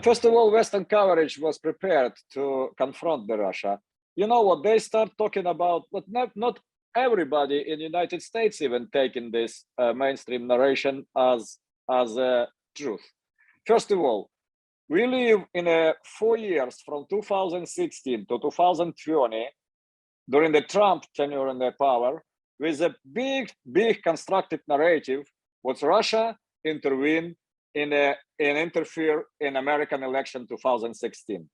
First of all, Western coverage was prepared to confront the Russia. You know what, they start talking about, but not everybody in the United States even taking this mainstream narration as a truth. First of all, we live in 4 years from 2016 to 2020, during the Trump tenure in the power, with a big constructed narrative, was Russia intervene and interfere in American election 2016.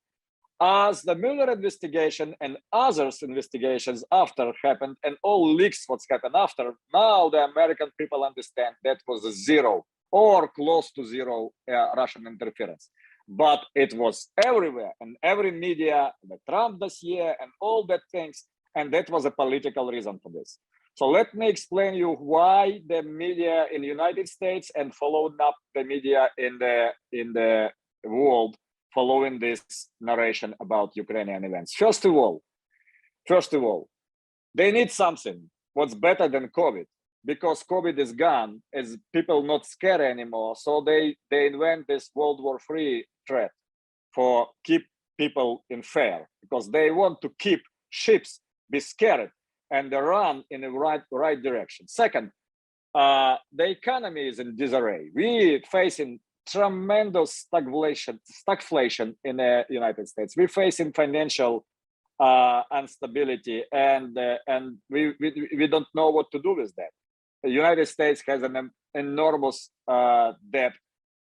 As the Mueller investigation and others investigations after happened, and all leaks what's happened after, now the American people understand that was a zero or close to zero Russian interference. But it was everywhere, and every media, the Trump dossier and all that things, and that was a political reason for this. So let me explain you why the media in the United States and followed up the media in the world following this narration about Ukrainian events. First of all, they need something what's better than COVID, because COVID is gone, as people not scared anymore. So they invent this World War III threat for keep people in fear, because they want to keep ships be scared and they run in the right direction. Second, the economy is in disarray. We facing tremendous stagflation in the United States. We're facing financial instability, and we don't know what to do with that. The United States has an enormous debt,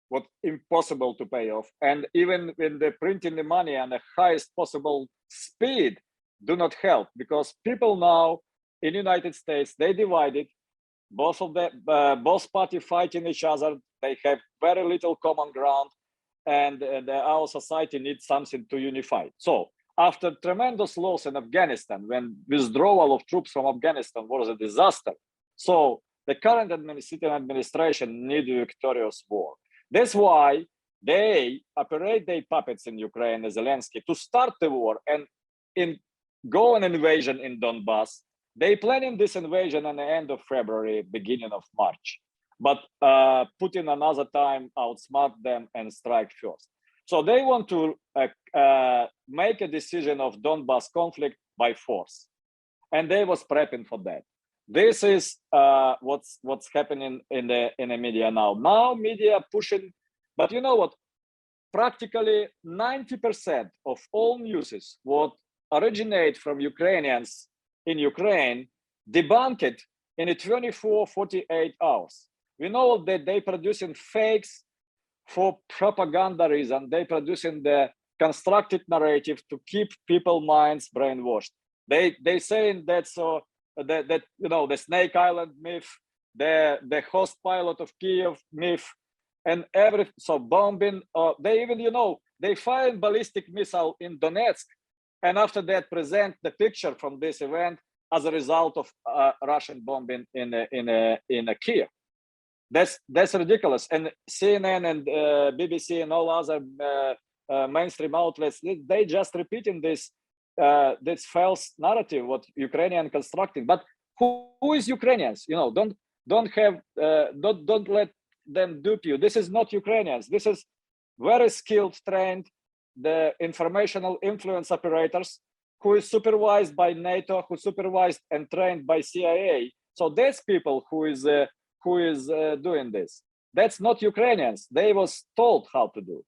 what impossible to pay off, and even when they're printing the money on the highest possible speed, do not help, because people now in the United States, they divided. Both parties fighting each other. They have very little common ground, and our society needs something to unify. So after tremendous loss in Afghanistan, when withdrawal of troops from Afghanistan was a disaster, so the current administration needs a victorious war. That's why they operate their puppets in Ukraine, Zelensky, to start the war and go an invasion in Donbass. They planning this invasion at the end of February, beginning of March, but Putin another time outsmart them and strike first. So they want to make a decision of Donbass conflict by force, and they was prepping for that. This is what's happening in the media now. Now media pushing, but you know what? Practically 90% of all news what originate from Ukrainians in Ukraine, debunked in 24, 48 hours. We know that they producing fakes for propaganda reason. They producing the constructed narrative to keep people's minds brainwashed. They saying that that you know, the Snake Island myth, the host pilot of Kiev myth, and everything. So bombing. They even, you know, they fired ballistic missile in Donetsk, and after that present the picture from this event as a result of Russian bombing in Kiev. That's ridiculous. And CNN and BBC and all other mainstream outlets, they just repeating this false narrative what Ukrainian constructing. But who is Ukrainians? You know, don't let them dupe you. This is not Ukrainians. This is very skilled, trained, the informational influence operators who is supervised by NATO, who supervised and trained by CIA. So that's people who is doing this. That's not Ukrainians. They was told how to do.